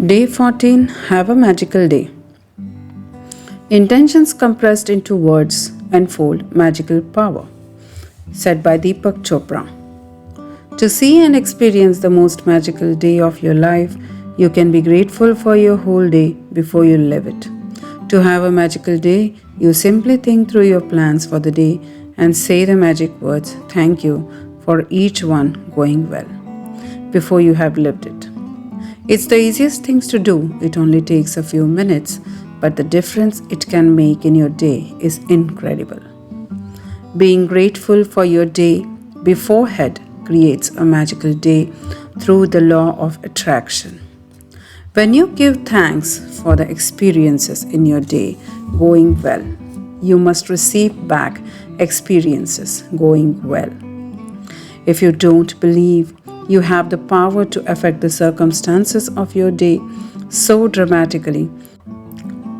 Day 14. Have a magical day. Intentions compressed into words unfold magical power. Said by Deepak Chopra. To see and experience the most magical day of your life, you can be grateful for your whole day before you live it. To have a magical day, you simply think through your plans for the day and say the magic words, thank you, for each one going well, before you have lived it. It's the easiest things to do, it only takes a few minutes, but the difference it can make in your day is incredible. Being grateful for your day beforehand creates a magical day through the law of attraction. When you give thanks for the experiences in your day going well, you must receive back experiences going well. If you don't believe you have the power to affect the circumstances of your day so dramatically,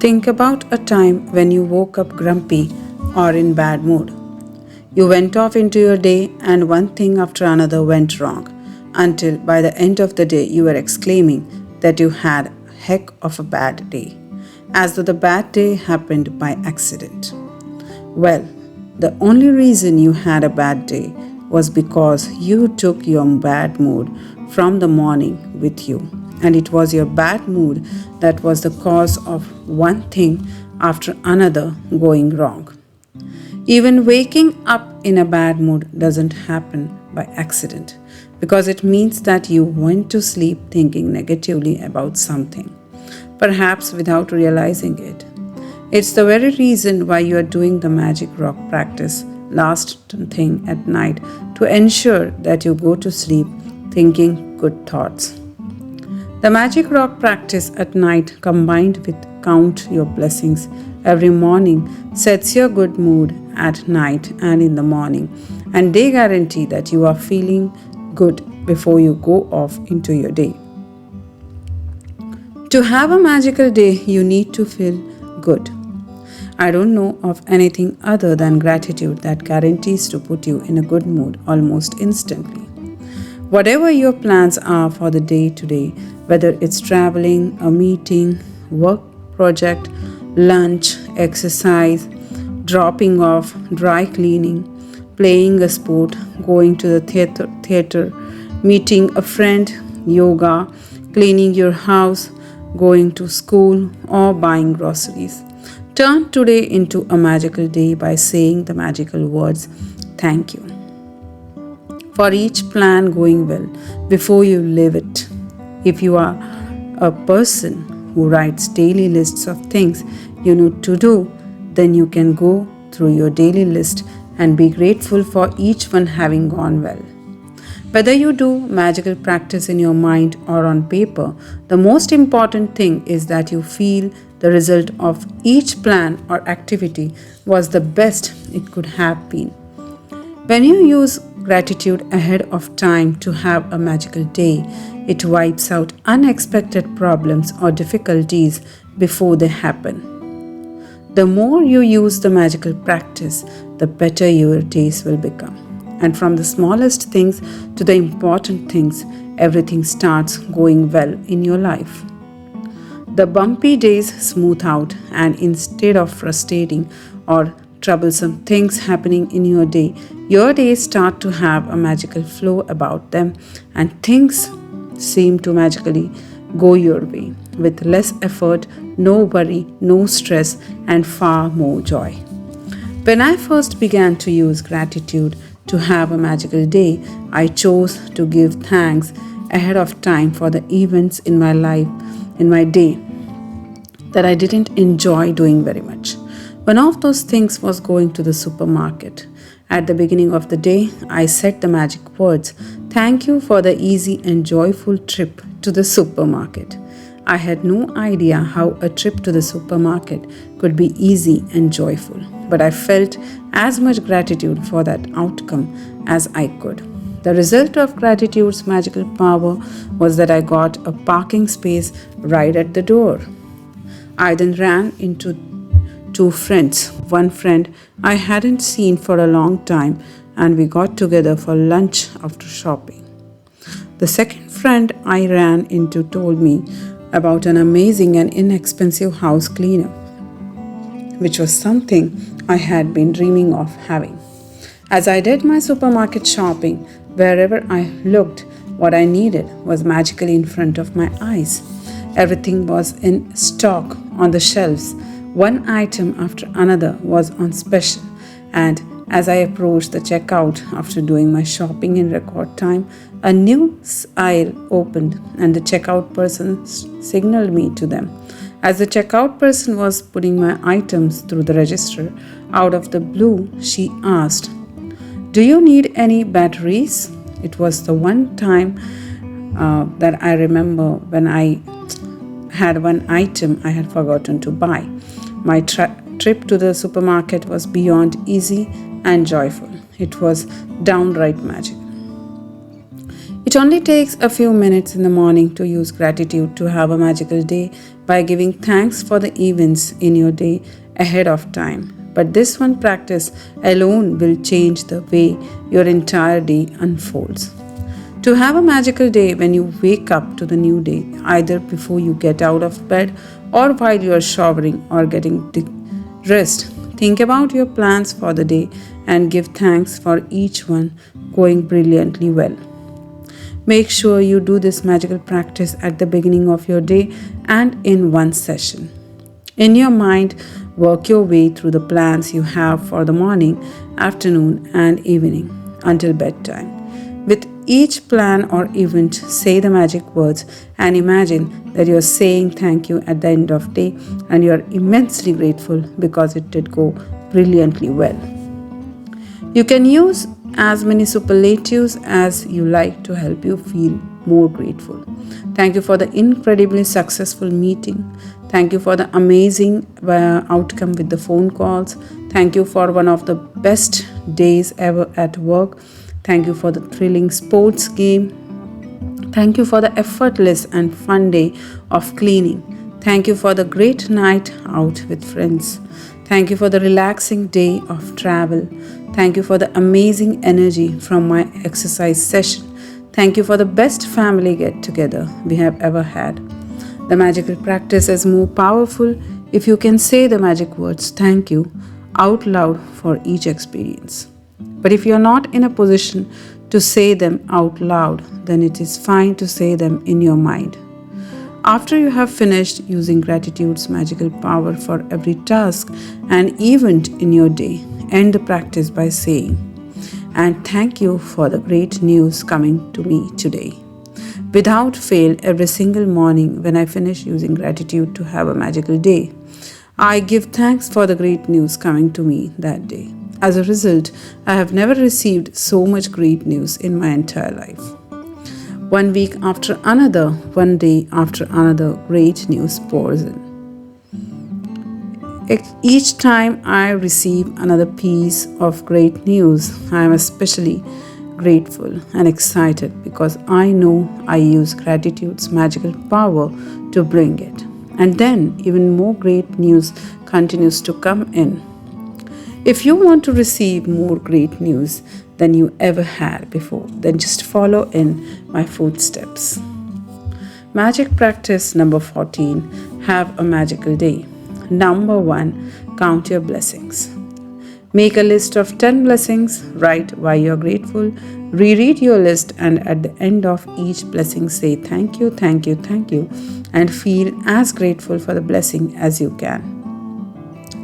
think about a time when you woke up grumpy or in bad mood. You went off into your day and one thing after another went wrong until by the end of the day you were exclaiming that you had a heck of a bad day, as though the bad day happened by accident. Well, the only reason you had a bad day was because you took your bad mood from the morning with you, and it was your bad mood that was the cause of one thing after another going wrong. Even waking up in a bad mood doesn't happen by accident, because it means that you went to sleep thinking negatively about something, perhaps without realizing it. It's the very reason why you are doing the magic rock practice last thing at night, to ensure that you go to sleep thinking good thoughts. The magic rock practice at night combined with count your blessings every morning sets your good mood at night and in the morning, and they guarantee that you are feeling good before you go off into your day. To have a magical day, you need to feel good. I don't know of anything other than gratitude that guarantees to put you in a good mood almost instantly. Whatever your plans are for the day today, whether it's traveling, a meeting, work project, lunch, exercise, dropping off, dry cleaning, playing a sport, going to the theater, meeting a friend, yoga, cleaning your house, going to school, or buying groceries. Turn today into a magical day by saying the magical words, thank you, for each plan going well before you live it. If you are a person who writes daily lists of things you need to do, then you can go through your daily list and be grateful for each one having gone well. Whether you do magical practice in your mind or on paper, the most important thing is that you feel the result of each plan or activity was the best it could have been. When you use gratitude ahead of time to have a magical day, it wipes out unexpected problems or difficulties before they happen. The more you use the magical practice, the better your days will become. And from the smallest things to the important things, everything starts going well in your life. The bumpy days smooth out, and instead of frustrating or troublesome things happening in your days start to have a magical flow about them, and things seem to magically go your way with less effort, no worry, no stress, and far more joy. When I first began to use gratitude to have a magical day, I chose to give thanks ahead of time for the events in my life, in my day, that I didn't enjoy doing very much. One of those things was going to the supermarket. At the beginning of the day, I said the magic words, thank you for the easy and joyful trip to the supermarket. I had no idea how a trip to the supermarket could be easy and joyful, but I felt as much gratitude for that outcome as I could. The result of gratitude's magical power was that I got a parking space right at the door. I then ran into two friends. One friend I hadn't seen for a long time, and we got together for lunch after shopping. The second friend I ran into told me about an amazing and inexpensive house cleaner, which was something I had been dreaming of having. As I did my supermarket shopping, wherever I looked, what I needed was magically in front of my eyes. Everything was in stock on the shelves. One item after another was on special, and as I approached the checkout after doing my shopping in record time, a new aisle opened and the checkout person signaled me to them. As the checkout person was putting my items through the register, out of the blue, she asked, "Do you need any batteries?" It was the one time that I remember when I had one item I had forgotten to buy. My trip to the supermarket was beyond easy and joyful. It was downright magic. It only takes a few minutes in the morning to use gratitude to have a magical day by giving thanks for the events in your day ahead of time. But this one practice alone will change the way your entire day unfolds. To have a magical day when you wake up to the new day, either before you get out of bed or while you are showering or getting dressed, think about your plans for the day and give thanks for each one going brilliantly well. Make sure you do this magical practice at the beginning of your day and in one session. In your mind, work your way through the plans you have for the morning, afternoon, and evening until bedtime. With each plan or event, say the magic words and imagine that you are saying thank you at the end of the day and you are immensely grateful because it did go brilliantly well. You can use as many superlatives as you like to help you feel more grateful. Thank you for the incredibly successful meeting. Thank you for the amazing outcome with the phone calls. Thank you for one of the best days ever at work. Thank you for the thrilling sports game. Thank you for the effortless and fun day of cleaning. Thank you for the great night out with friends. Thank you for the relaxing day of travel. Thank you for the amazing energy from my exercise session. Thank you for the best family get together we have ever had. The magical practice is more powerful if you can say the magic words thank you out loud for each experience. But if you're not in a position to say them out loud, then it is fine to say them in your mind. After you have finished using gratitude's magical power for every task and event in your day, end the practice by saying, "And thank you for the great news coming to me today." Without fail, every single morning when I finish using gratitude to have a magical day, I give thanks for the great news coming to me that day. As a result, I have never received so much great news in my entire life. One week after another, one day after another, great news pours in. Each time I receive another piece of great news, I am especially grateful and excited because I know I use gratitude's magical power to bring it. And then even more great news continues to come in. If you want to receive more great news than you ever had before, then just follow in my footsteps. Magic practice number 14. Have a magical day. Number 1. Count your blessings. Make a list of 10 blessings, write why you're grateful, reread your list, and at the end of each blessing say thank you, thank you, thank you, and feel as grateful for the blessing as you can.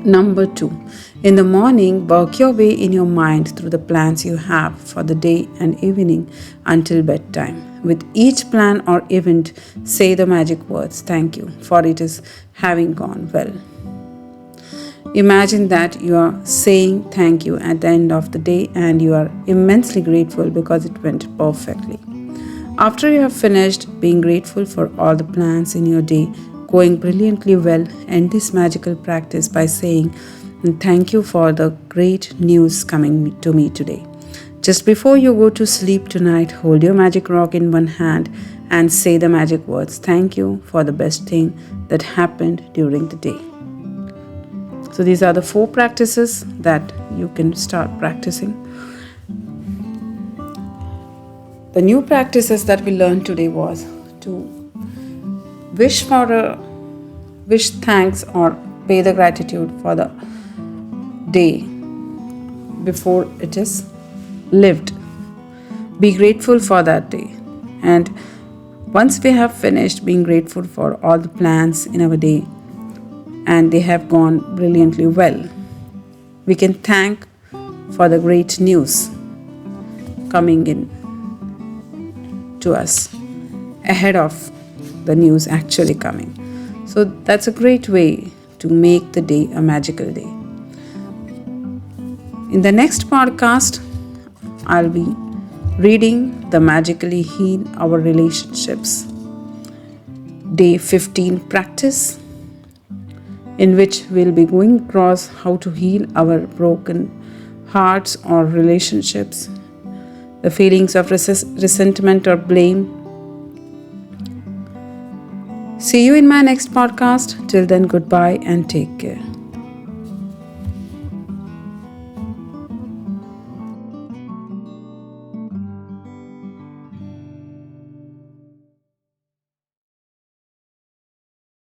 Number 2. In the morning, work your way in your mind through the plans you have for the day and evening until bedtime. With each plan or event, say the magic words thank you, for it is having gone well. Imagine that you are saying thank you at the end of the day and you are immensely grateful because it went perfectly. After you have finished being grateful for all the plans in your day going brilliantly well, end this magical practice by saying thank you for the great news coming to me today. Just before you go to sleep tonight, hold your magic rock in one hand and say the magic words thank you for the best thing that happened during the day. So these are the 4 practices that you can start practicing. The new practices that we learned today was to wish thanks or pay the gratitude for the day before it is lived. Be grateful for that day. And once we have finished being grateful for all the plans in our day and they have gone brilliantly well, we can thank for the great news coming in to us ahead of the news actually coming. So that's a great way to make the day a magical day. In the next podcast, I'll be reading the Magically Heal Our Relationships Day 15 practice, in which we'll be going across how to heal our broken hearts or relationships, the feelings of resentment or blame. See you in my next podcast. Till then, goodbye and take care.